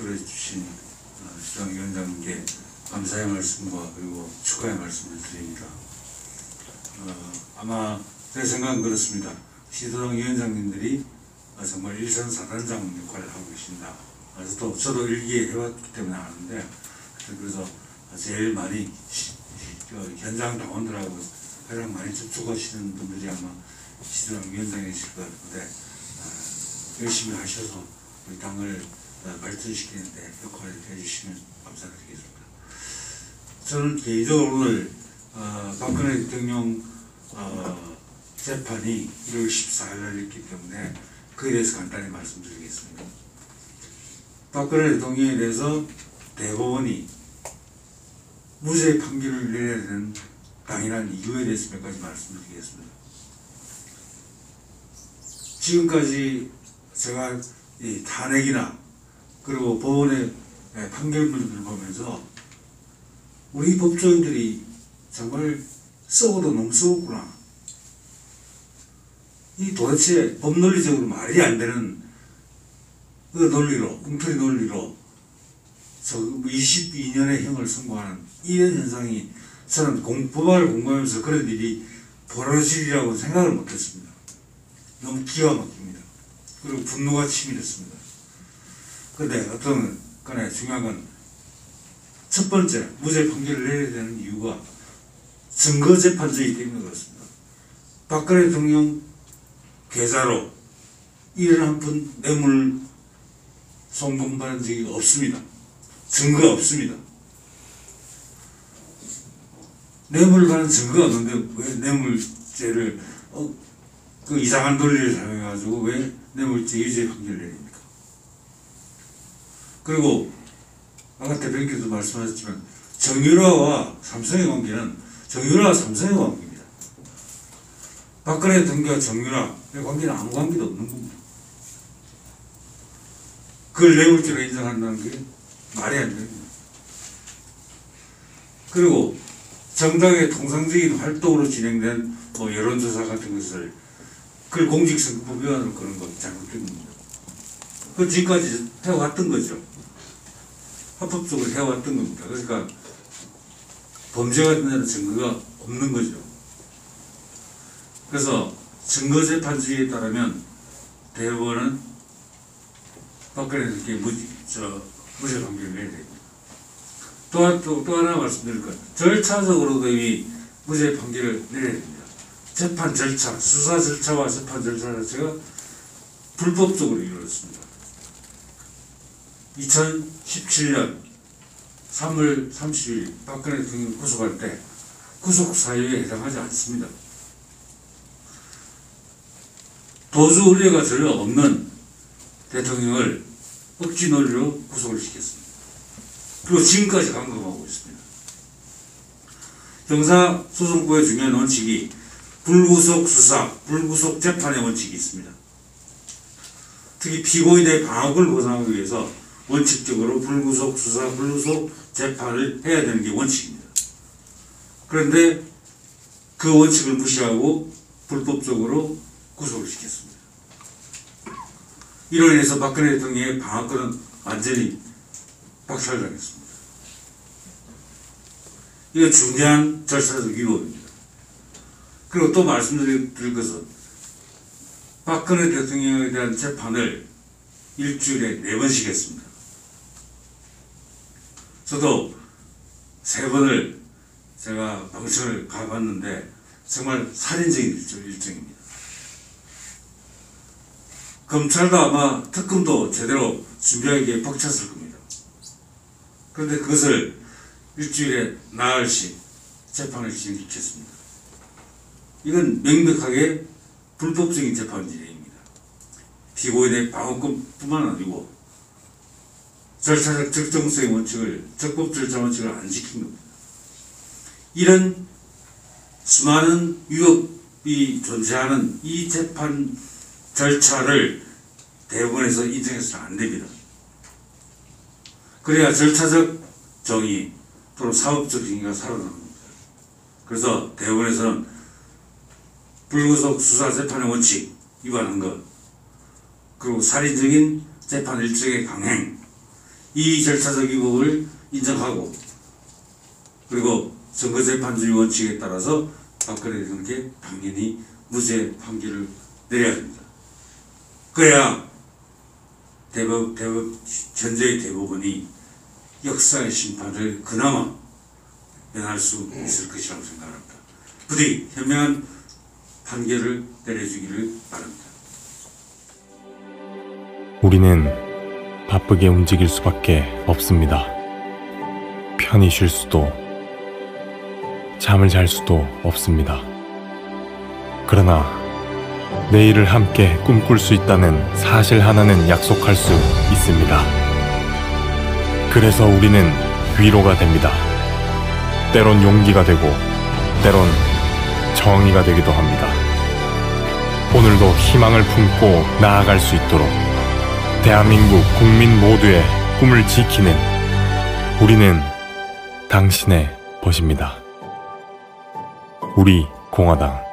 거부해 주신 시장위원장님께 감사의 말씀과 그리고 축하의 말씀을 드립니다. 아마 제 생각은 그렇습니다. 시도당 위원장님들이 정말 일선사단장 역할을 하고 계신다. 그래서 또 저도 일기에 해왔기 때문에 아는데, 그래서 제일 많이 현장 당원들하고 가장 많이 접촉하시는 분들이 아마 시도당 위원장이실 것 같은데, 열심히 하셔서 우리 당을 발전시키는데 역할을 해주시면 감사드리겠습니다. 저는 개인적으로 오늘 박근혜 대통령 재판이 1월 14일 날 있기 때문에 그에 대해서 간단히 말씀드리겠습니다. 박근혜 대통령에 대해서 대법원이 무죄 판결을 내려야 되는 당연한 이유에 대해서 몇 가지 말씀드리겠습니다. 지금까지 제가 이 탄핵이나 그리고 법원의 판결문을 보면서 우리 법조인들이 정말 썩어도 너무 썩었구나. 이 도대체 법논리적으로 말이 안 되는 그 논리로, 엉터리 논리로 22년의 형을 선고하는 이런 현상이 저는 법안을 공부하면서 그런 일이 벌어지리라고 생각을 못했습니다. 너무 기가 막힙니다. 그리고 분노가 치밀했습니다. 그런데 어떤 간에 중요한 건 첫 번째, 무죄 판결을 내려야 되는 이유가 증거재판제이기 때문에 그렇습니다. 박근혜 대통령 계좌로 1원 한 푼 뇌물 송금받은 적이 없습니다. 증거가 없습니다. 뇌물을 받은 증거가 없는데 왜 뇌물죄를 그 이상한 논리를 사용해가지고 왜 뇌물죄 유죄 판결을 내립니까? 그리고 아까 대표님께서 말씀하셨지만 정유라와 삼성의 관계는 정유라와 삼성의 관계입니다. 박근혜 대통령과 정유라의 관계는 아무 관계도 없는 겁니다. 그걸 뇌물죄로 인정한다는 게 말이 안 됩니다. 그리고 정당의 통상적인 활동으로 진행된 여론조사 같은 것을 그걸 공직선거법 위반으로 그런 건 잘못된 겁니다. 그 지금까지 해왔던 거죠. 합법적으로 해왔던 겁니다. 그러니까 범죄 같은 데는 증거가 없는 거죠. 그래서 증거재판주의에 따르면 대법원은 박근혜 대통령께 무죄 판결을 내야 됩니다. 또 하나 말씀드릴 것 같아요. 절차적으로도 이미 무죄 판결을 내려야 됩니다. 재판 절차, 수사 절차와 재판 절차 자체가 불법적으로 이루어졌습니다. 2017년 3월 30일 박근혜 대통령 구속할 때 구속 사유에 해당하지 않습니다. 도주 우려가 전혀 없는 대통령을 억지 논리로 구속을 시켰습니다. 그리고 지금까지 감금하고 있습니다. 형사소송법의 중요한 원칙이 불구속 수사, 불구속 재판의 원칙이 있습니다. 특히 피고인의 방어권을 보장하기 위해서 원칙적으로 불구속 수사, 불구속 재판을 해야 되는 게 원칙입니다. 그런데 그 원칙을 무시하고 불법적으로 구속을 시켰습니다. 이로 인해서 박근혜 대통령의 방어권은 완전히 박살당했습니다. 이건 중대한 절차적 위법입니다. 그리고 또 말씀드릴 것은 박근혜 대통령에 대한 재판을 일주일에 4번씩 했습니다. 저도 3번을 제가 방청을 가봤는데 정말 살인적인 일정입니다. 검찰도 아마 특검도 제대로 준비하기에 벅찼을 겁니다. 그런데 그것을 일주일에 나흘씩 재판을 진행시켰습니다. 이건 명백하게 불법적인 재판 진행입니다. 피고인의 방어권뿐만 아니고 절차적 적정성의 원칙을, 적법 절차 원칙을 안 지킨 겁니다. 이런 수많은 위법이 존재하는 이 재판 절차를 대법원에서 인정해서는 안 됩니다. 그래야 절차적 정의 또는 사법적 정의가 살아납니다. 그래서 대법원에서는 불구속 수사 재판의 원칙 위반한 것, 그리고 살인적인 재판 일정의 강행, 이 절차적 위법을 인정하고 그리고 선거재판주의 원칙에 따라서 박근혜 대통령께 당연히 무죄 판결을 내려야 됩니다. 그래야 현재의 대법원이 역사의 심판을 그나마 면할 수 있을 것이라고 생각합니다. 부디 현명한 판결을 내려주기를 바랍니다. 우리는 바쁘게 움직일 수밖에 없습니다. 편히 쉴 수도, 잠을 잘 수도 없습니다. 그러나 내일을 함께 꿈꿀 수 있다는 사실 하나는 약속할 수 있습니다. 그래서 우리는 위로가 됩니다. 때론 용기가 되고 때론 정의가 되기도 합니다. 오늘도 희망을 품고 나아갈 수 있도록 대한민국 국민 모두의 꿈을 지키는 우리는 당신의 벗입니다. 우리 공화당